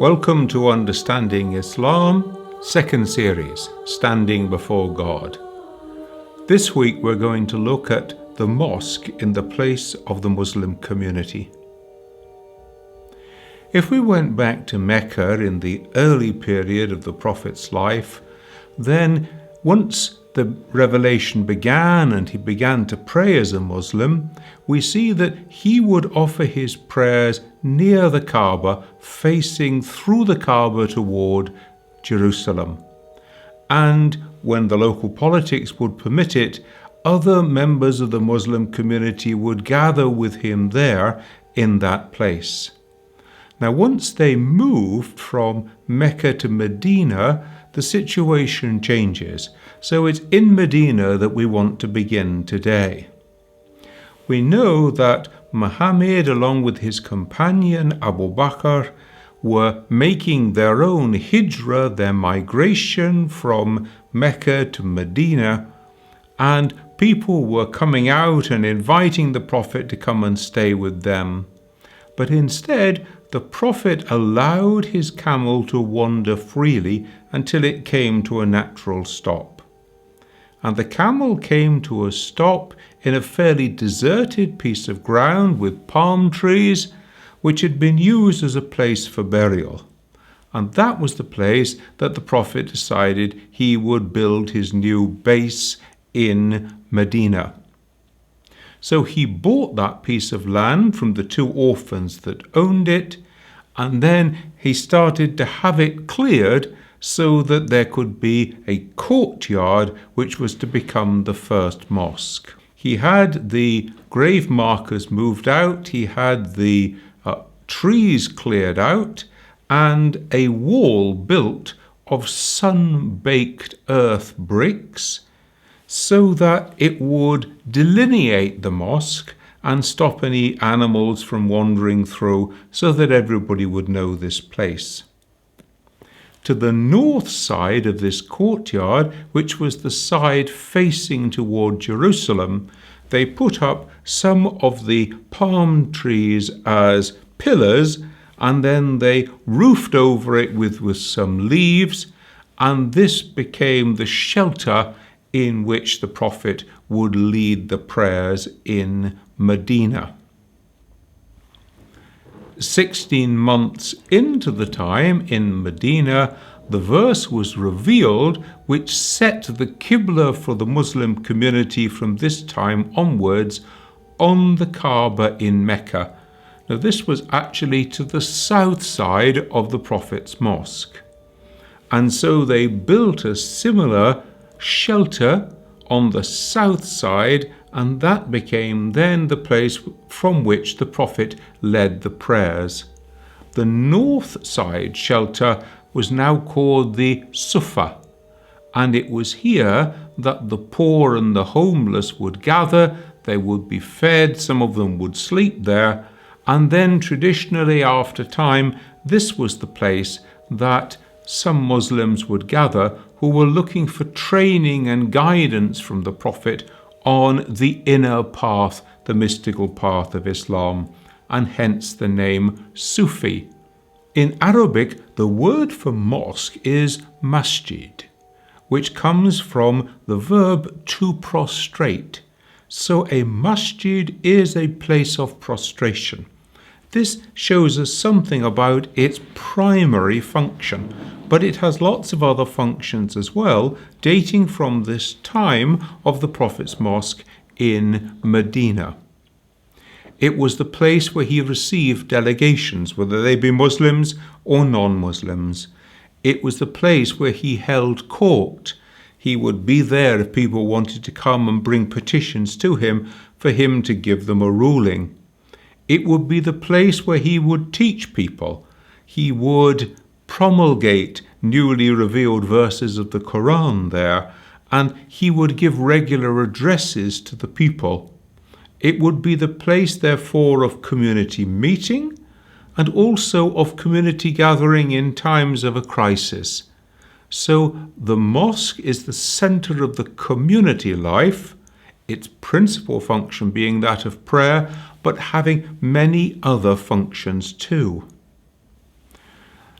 Welcome to Understanding Islam, second series, Standing Before God. This week we're going to look at the mosque in the place of the Muslim community. If we went back to Mecca in the early period of the Prophet's life, then once the revelation began and he began to pray as a Muslim, we see that he would offer his prayers near the Kaaba, facing through the Kaaba toward Jerusalem. And when the local politics would permit it, other members of the Muslim community would gather with him there in that place. Now, once they moved from Mecca to Medina, the situation changes. So it's in Medina that we want to begin today. We know that Muhammad, along with his companion Abu Bakr, were making their own hijra, their migration from Mecca to Medina, and people were coming out and inviting the Prophet to come and stay with them. But instead, the Prophet allowed his camel to wander freely until it came to a natural stop. And the camel came to a stop in a fairly deserted piece of ground with palm trees, which had been used as a place for burial. And that was the place that the Prophet decided he would build his new base in Medina. So he bought that piece of land from the two orphans that owned it, and then he started to have it cleared so that there could be a courtyard which was to become the first mosque. He had the grave markers moved out, he had the trees cleared out, and a wall built of sun-baked earth bricks so that it would delineate the mosque and stop any animals from wandering through so that everybody would know this place. To the north side of this courtyard, which was the side facing toward Jerusalem, they put up some of the palm trees as pillars, and then they roofed over it with some leaves, and this became the shelter in which the Prophet would lead the prayers in Medina. 16 months into the time in Medina, the verse was revealed which set the Qibla for the Muslim community from this time onwards on the Kaaba in Mecca. Now, this was actually to the south side of the Prophet's mosque. And so they built a similar shelter on the south side, and that became then the place from which the Prophet led the prayers. The north side shelter was now called the Sufa, and it was here that the poor and the homeless would gather. They would be fed, some of them would sleep there, and then traditionally after time, this was the place that some Muslims would gather who were looking for training and guidance from the Prophet on the inner path, the mystical path of Islam, and hence the name Sufi. In Arabic, the word for mosque is masjid, which comes from the verb to prostrate. So a masjid is a place of prostration. This shows us something about its primary function, but it has lots of other functions as well, dating from this time of the Prophet's mosque in Medina. It was the place where he received delegations, whether they be Muslims or non-Muslims. It was the place where he held court. He would be there if people wanted to come and bring petitions to him for him to give them a ruling. It would be the place where he would teach people. He would promulgate newly revealed verses of the Quran there, and he would give regular addresses to the people. It would be the place, therefore, of community meeting, and also of community gathering in times of a crisis. So the mosque is the center of the community life, its principal function being that of prayer, but having many other functions too.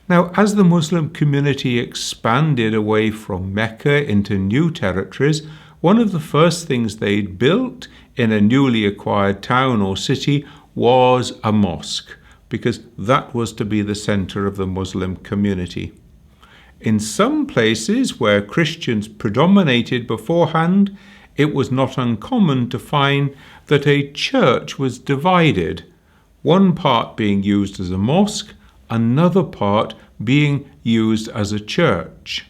Now, as the Muslim community expanded away from Mecca into new territories, one of the first things they'd built in a newly acquired town or city was a mosque, because that was to be the center of the Muslim community. In some places where Christians predominated beforehand, it was not uncommon to find that a church was divided, one part being used as a mosque, another part being used as a church.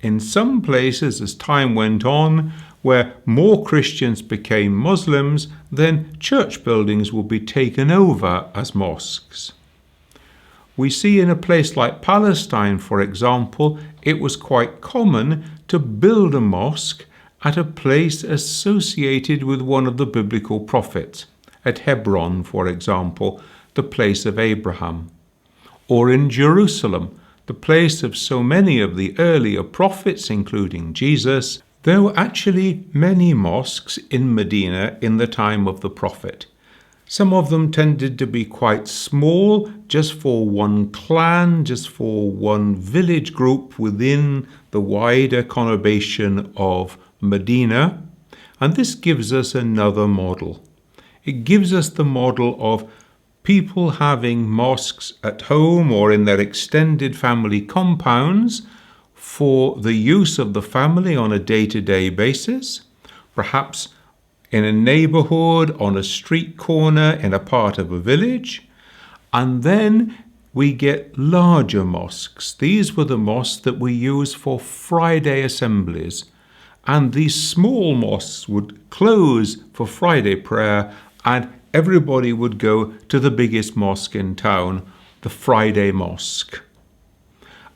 In some places, as time went on, where more Christians became Muslims, then church buildings would be taken over as mosques. We see in a place like Palestine, for example, it was quite common to build a mosque at a place associated with one of the biblical prophets, at Hebron, for example, the place of Abraham. Or in Jerusalem, the place of so many of the earlier prophets, including Jesus, there were actually many mosques in Medina in the time of the prophet. Some of them tended to be quite small, just for one clan, just for one village group within the wider conurbation of Medina. And this gives us another model. It gives us the model of people having mosques at home or in their extended family compounds for the use of the family on a day-to-day basis, perhaps in a neighborhood, on a street corner, in a part of a village. And then we get larger mosques. These were the mosques that we use for Friday assemblies. And these small mosques would close for Friday prayer, and everybody would go to the biggest mosque in town, the Friday mosque.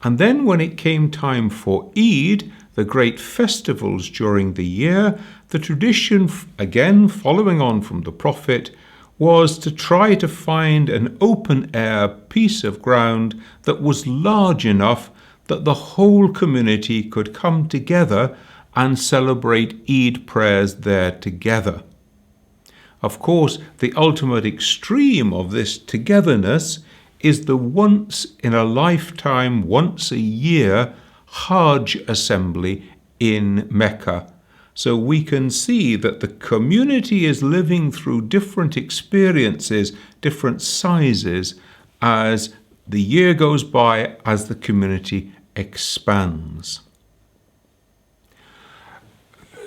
And then when it came time for Eid, the great festivals during the year, the tradition, again following on from the Prophet, was to try to find an open-air piece of ground that was large enough that the whole community could come together and celebrate Eid prayers there together. Of course, the ultimate extreme of this togetherness is the once-in-a-lifetime, once-a-year Hajj assembly in Mecca. So we can see that the community is living through different experiences, different sizes, as the year goes by, as the community expands.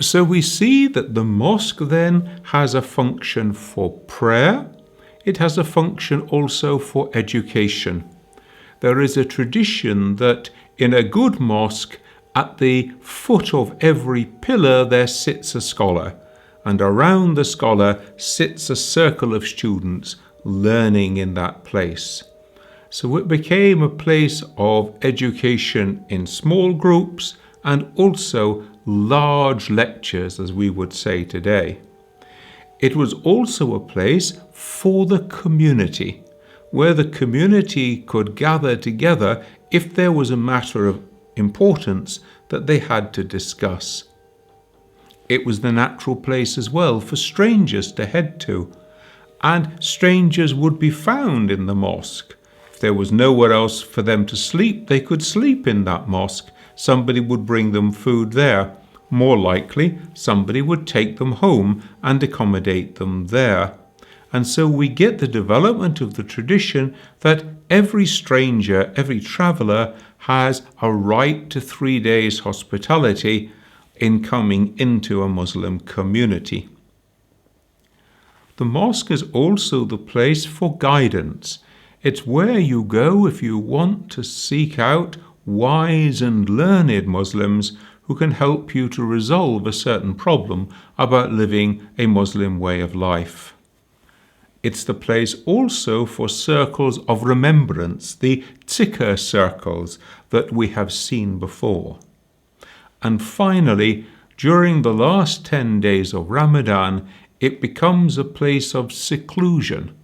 So we see that the mosque then has a function for prayer. It has a function also for education. There is a tradition that in a good mosque, at the foot of every pillar there sits a scholar, and around the scholar sits a circle of students learning in that place. So it became a place of education in small groups and also large lectures, as we would say today. It was also a place for the community, where the community could gather together if there was a matter of importance that they had to discuss. It was the natural place as well for strangers to head to, and strangers would be found in the mosque. If there was nowhere else for them to sleep, they could sleep in that mosque. Somebody would bring them food there. More likely, somebody would take them home and accommodate them there. And so we get the development of the tradition that every stranger, every traveller, has a right to 3 days hospitality in coming into a Muslim community. The mosque is also the place for guidance. It's where you go if you want to seek out wise and learned Muslims who can help you to resolve a certain problem about living a Muslim way of life. It's the place also for circles of remembrance, the zikr circles that we have seen before. And finally, during the last 10 days of Ramadan, it becomes a place of seclusion.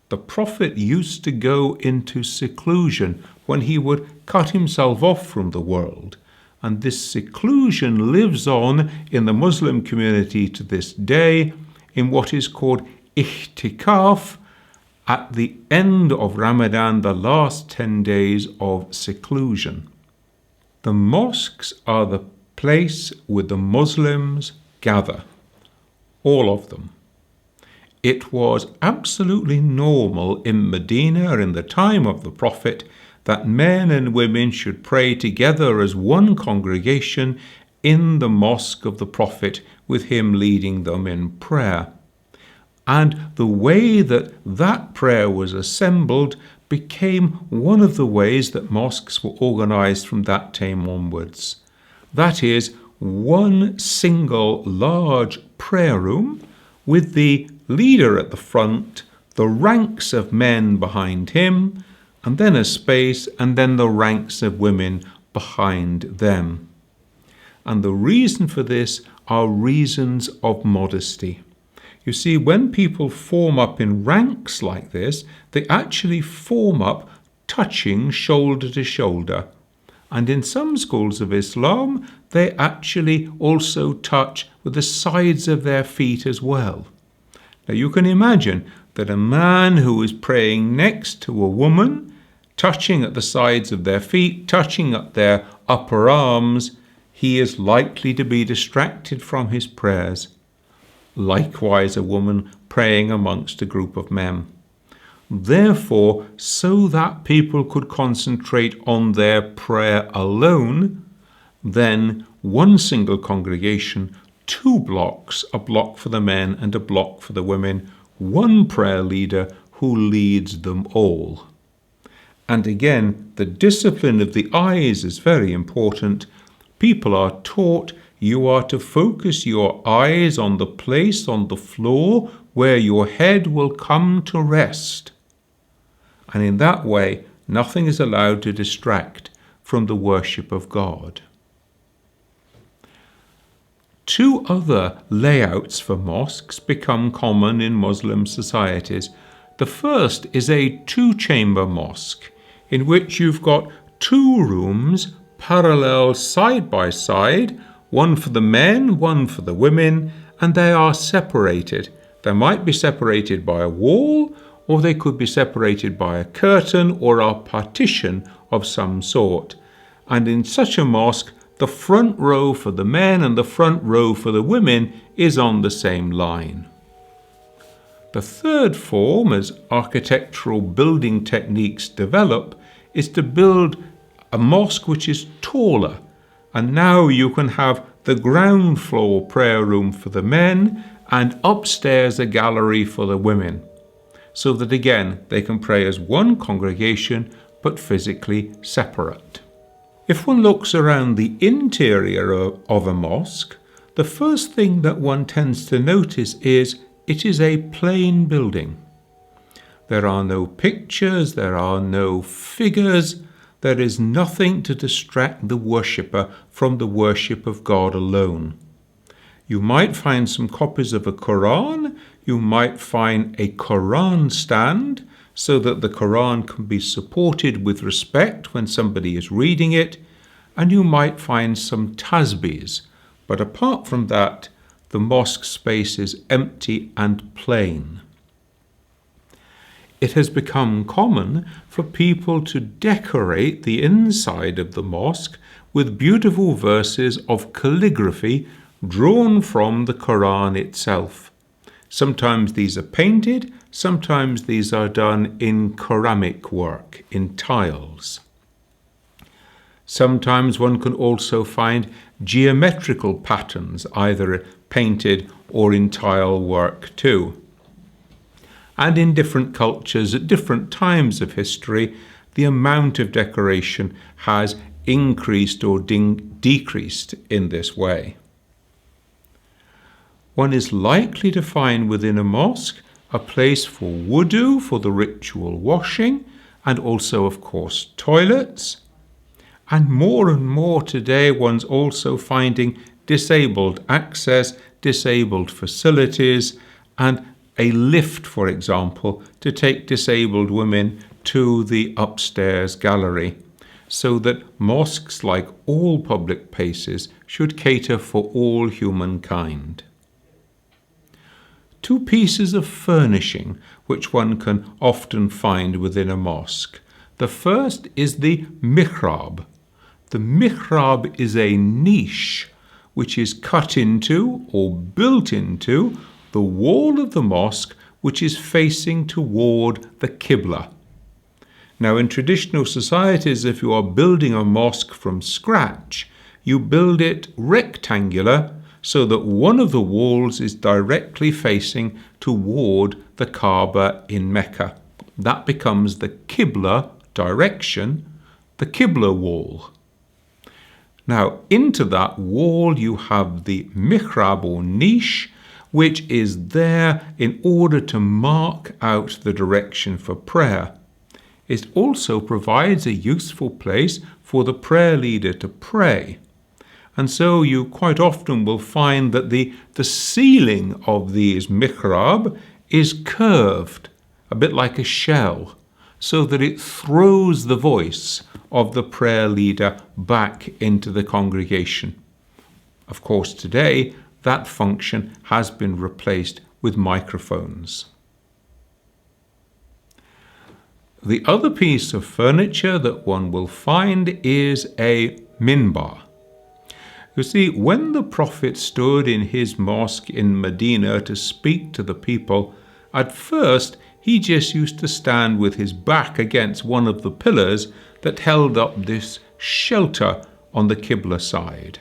The Prophet used to go into seclusion when he would cut himself off from the world. And this seclusion lives on in the Muslim community to this day in what is called ihtikaf, at the end of Ramadan, the last 10 days of seclusion. The mosques are the place where the Muslims gather, all of them. It was absolutely normal in Medina in the time of the Prophet that men and women should pray together as one congregation in the mosque of the Prophet, with him leading them in prayer. And the way that that prayer was assembled became one of the ways that mosques were organized from that time onwards. That is, one single large prayer room with the leader at the front, the ranks of men behind him, and then a space, and then the ranks of women behind them. And the reason for this are reasons of modesty. You see, when people form up in ranks like this, they actually form up touching shoulder to shoulder. And in some schools of Islam, they actually also touch with the sides of their feet as well. Now you can imagine that a man who is praying next to a woman, touching at the sides of their feet, touching at their upper arms, he is likely to be distracted from his prayers. Likewise, a woman praying amongst a group of men. Therefore, so that people could concentrate on their prayer alone, then one single congregation, 2 blocks, a block for the men and a block for the women, one prayer leader who leads them all. And again, the discipline of the eyes is very important. People are taught you are to focus your eyes on the place on the floor where your head will come to rest. And in that way, nothing is allowed to distract from the worship of God. 2 other layouts for mosques become common in Muslim societies. The first is a 2-chamber mosque, in which you've got 2 rooms parallel side by side, one for the men, one for the women, and they are separated. They might be separated by a wall, or they could be separated by a curtain or a partition of some sort. And in such a mosque, the front row for the men and the front row for the women is on the same line. The third form, as architectural building techniques develop, is to build a mosque which is taller. And now you can have the ground floor prayer room for the men and upstairs a gallery for the women, so that again they can pray as one congregation but physically separate. If one looks around the interior of a mosque, the first thing that one tends to notice is it is a plain building. There are no pictures, there are no figures. There is nothing to distract the worshipper from the worship of God alone. You might find some copies of a Quran, you might find a Quran stand so that the Quran can be supported with respect when somebody is reading it, and you might find some tasbihs. But apart from that, the mosque space is empty and plain. It has become common for people to decorate the inside of the mosque with beautiful verses of calligraphy drawn from the Quran itself. Sometimes these are painted, sometimes these are done in ceramic work, in tiles. Sometimes one can also find geometrical patterns, either painted or in tile work too. And in different cultures at different times of history, the amount of decoration has increased or decreased in this way. One is likely to find within a mosque a place for wudu, for the ritual washing, and also, of course, toilets. And more today, one's also finding disabled access, disabled facilities, and a lift, for example, to take disabled women to the upstairs gallery, so that mosques, like all public places, should cater for all humankind. Two pieces of furnishing which one can often find within a mosque. The first is the mihrab. The mihrab is a niche which is cut into or built into the wall of the mosque, which is facing toward the Qibla. Now, in traditional societies, if you are building a mosque from scratch, you build it rectangular so that one of the walls is directly facing toward the Kaaba in Mecca. That becomes the Qibla direction, the Qibla wall. Now, into that wall you have the mihrab or niche, which is there in order to mark out the direction for prayer. It also provides a useful place for the prayer leader to pray. And so you quite often will find that the ceiling of these mihrab is curved, a bit like a shell, so that it throws the voice of the prayer leader back into the congregation. Of course, today that function has been replaced with microphones. The other piece of furniture that one will find is a minbar. You see, when the Prophet stood in his mosque in Medina to speak to the people, at first he just used to stand with his back against one of the pillars that held up this shelter on the Qibla side.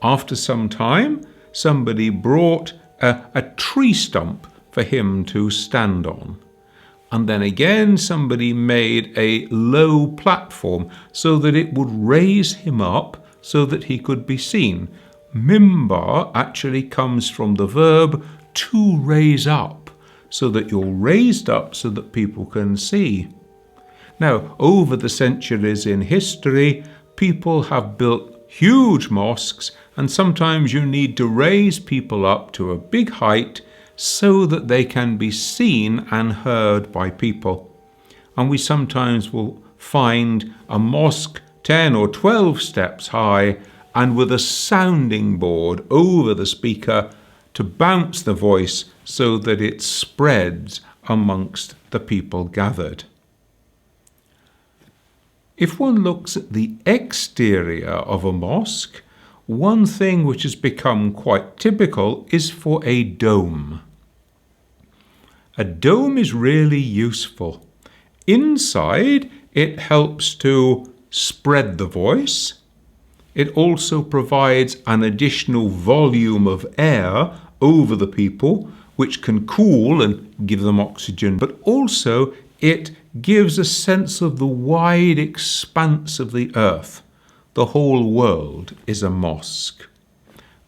After some time, somebody brought a tree stump for him to stand on. And then again, somebody made a low platform so that it would raise him up so that he could be seen. Mimbar actually comes from the verb to raise up, so that you're raised up so that people can see. Now, over the centuries in history, people have built huge mosques, and sometimes you need to raise people up to a big height so that they can be seen and heard by people. And we sometimes will find a mosque 10 or 12 steps high and with a sounding board over the speaker to bounce the voice so that it spreads amongst the people gathered. If one looks at the exterior of a mosque, one thing which has become quite typical is for a dome. A dome is really useful. Inside, it helps to spread the voice. It also provides an additional volume of air over the people, which can cool and give them oxygen, but also it gives a sense of the wide expanse of the earth. The whole world is a mosque.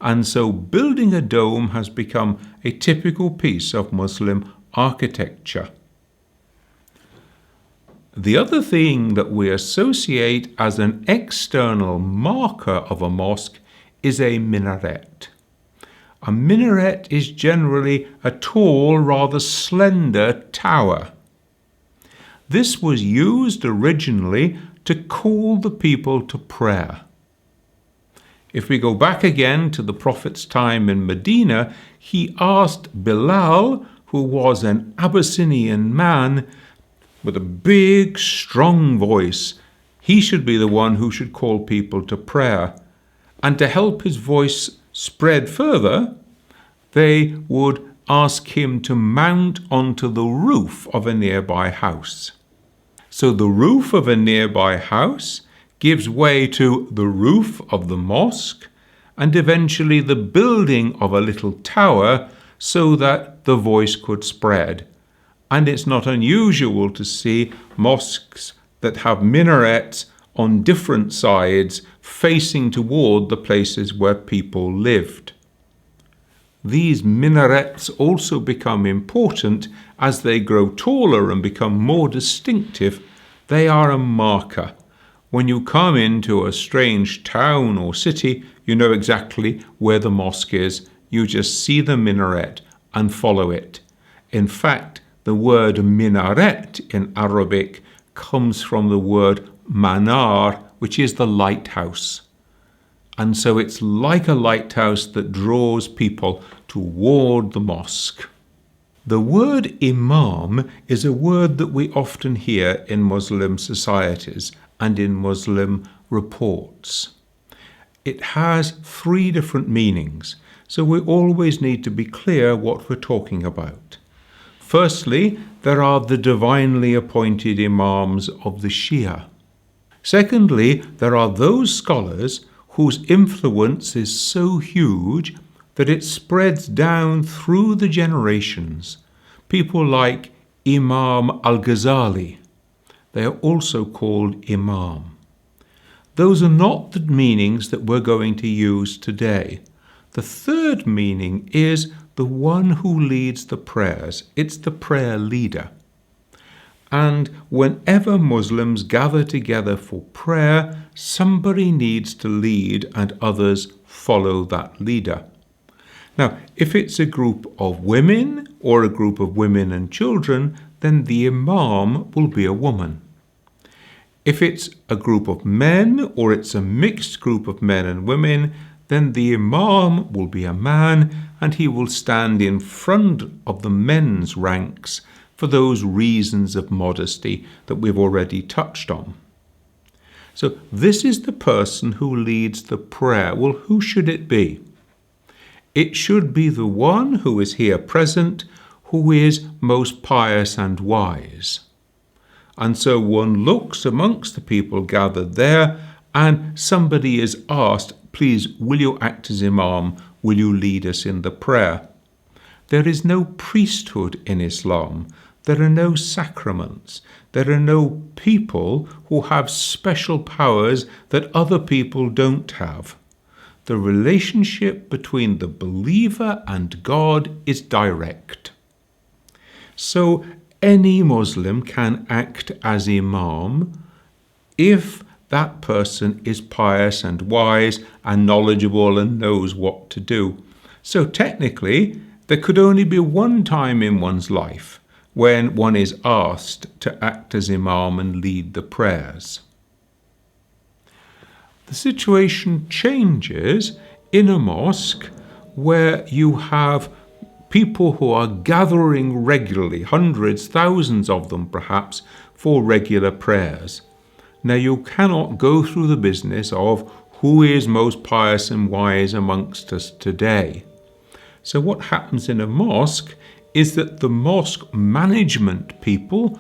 And so building a dome has become a typical piece of Muslim architecture. The other thing that we associate as an external marker of a mosque is a minaret. A minaret is generally a tall, rather slender tower. This was used originally to call the people to prayer. If we go back again to the Prophet's time in Medina, he asked Bilal, who was an Abyssinian man, with a big, strong voice, he should be the one who should call people to prayer. And to help his voice spread further, they would ask him to mount onto the roof of a nearby house. So the roof of a nearby house gives way to the roof of the mosque and eventually the building of a little tower so that the voice could spread. And it's not unusual to see mosques that have minarets on different sides facing toward the places where people lived. These minarets also become important as they grow taller and become more distinctive. They are a marker. When you come into a strange town or city, you know exactly where the mosque is. You just see the minaret and follow it. In fact, the word minaret in Arabic comes from the word manar, which is the lighthouse. And so it's like a lighthouse that draws people toward the mosque. The word imam is a word that we often hear in Muslim societies and in Muslim reports. It has 3 different meanings, so we always need to be clear what we're talking about. Firstly, there are the divinely appointed imams of the Shia. Secondly, there are those scholars whose influence is so huge that it spreads down through the generations. People like Imam al-Ghazali. They are also called imam. Those are not the meanings that we're going to use today. The third meaning is the one who leads the prayers. It's the prayer leader. And whenever Muslims gather together for prayer, somebody needs to lead and others follow that leader. Now, if it's a group of women or a group of women and children, then the imam will be a woman. If it's a group of men or it's a mixed group of men and women, then the imam will be a man and he will stand in front of the men's ranks for those reasons of modesty that we've already touched on. So this is the person who leads the prayer. Well, who should it be? It should be the one who is here present, who is most pious and wise. And so one looks amongst the people gathered there, and somebody is asked, please, will you act as imam? Will you lead us in the prayer? There is no priesthood in Islam. There are no sacraments. There are no people who have special powers that other people don't have. The relationship between the believer and God is direct. So any Muslim can act as imam if that person is pious and wise and knowledgeable and knows what to do. So technically, there could only be one time in one's life when one is asked to act as imam and lead the prayers. The situation changes in a mosque where you have people who are gathering regularly, hundreds, thousands of them perhaps, for regular prayers. Now you cannot go through the business of who is most pious and wise amongst us today. So what happens in a mosque is that the mosque management people,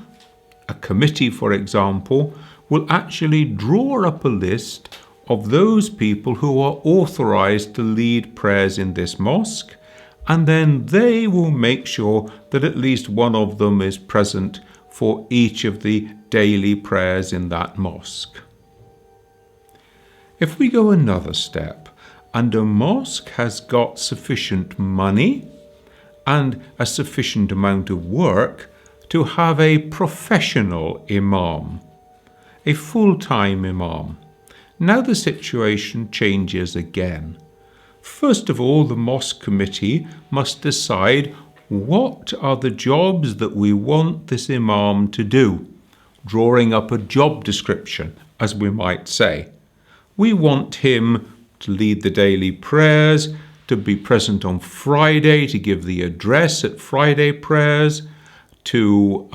a committee for example, will actually draw up a list of those people who are authorized to lead prayers in this mosque, and then they will make sure that at least one of them is present for each of the daily prayers in that mosque. If we go another step, and a mosque has got sufficient money and a sufficient amount of work to have a professional imam, a full-time imam, now the situation changes again. First of all, the mosque committee must decide what are the jobs that we want this imam to do, drawing up a job description, as we might say. We want him to lead the daily prayers, to be present on Friday, to give the address at Friday prayers, to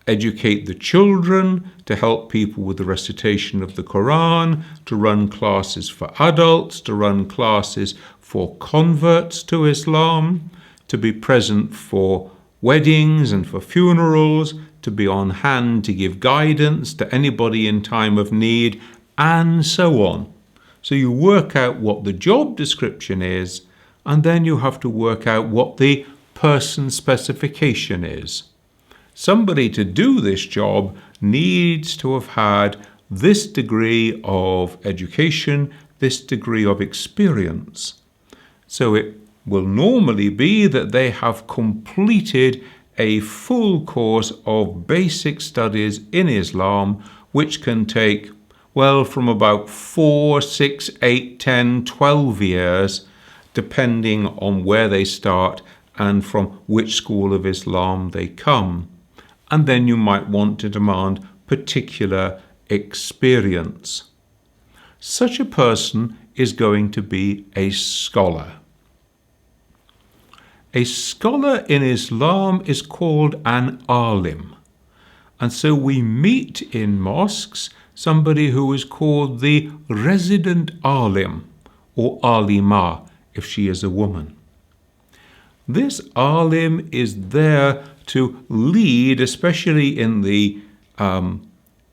educate the children, to help people with the recitation of the Quran, to run classes for adults, to run classes for converts to Islam, to be present for weddings and for funerals, to be on hand to give guidance to anybody in time of need, and so on. So you work out what the job description is, and then you have to work out what the person specification is. Somebody to do this job needs to have had this degree of education, this degree of experience. So it will normally be that they have completed a full course of basic studies in Islam, which can take, well, from about 4, 6, 8, 10, 12 years, depending on where they start and from which school of Islam they come. And then you might want to demand particular experience. Such a person is going to be a scholar. A scholar in Islam is called an alim. And so we meet in mosques somebody who is called the resident alim, or alima if she is a woman. This alim is there to lead, especially in the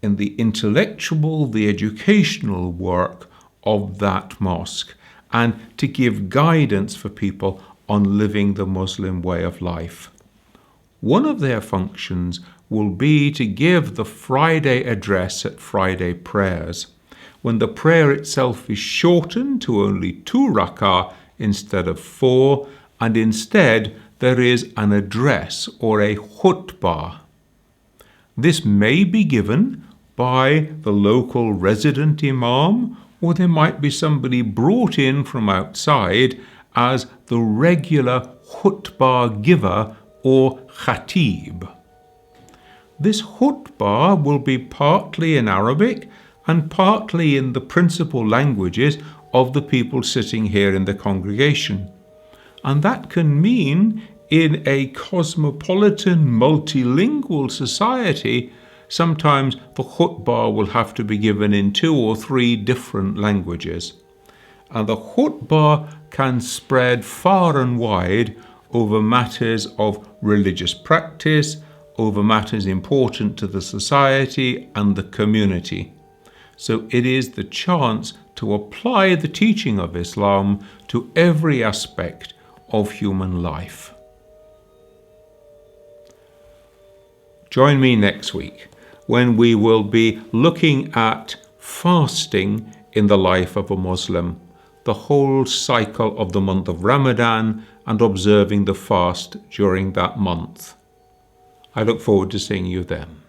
intellectual, the educational work of that mosque, and to give guidance for people on living the Muslim way of life. One of their functions will be to give the Friday address at Friday prayers, when the prayer itself is shortened to only 2 rak'ah instead of 4, and instead there is an address or a khutbah. This may be given by the local resident imam, or there might be somebody brought in from outside as the regular khutbah giver or khatib. This khutbah will be partly in Arabic and partly in the principal languages of the people sitting here in the congregation. And that can mean in a cosmopolitan, multilingual society, sometimes the khutbah will have to be given in 2 or 3 different languages. And the khutbah can spread far and wide over matters of religious practice, over matters important to the society and the community. So it is the chance to apply the teaching of Islam to every aspect of human life. Join me next week when we will be looking at fasting in the life of a Muslim, the whole cycle of the month of Ramadan, and observing the fast during that month. I look forward to seeing you then.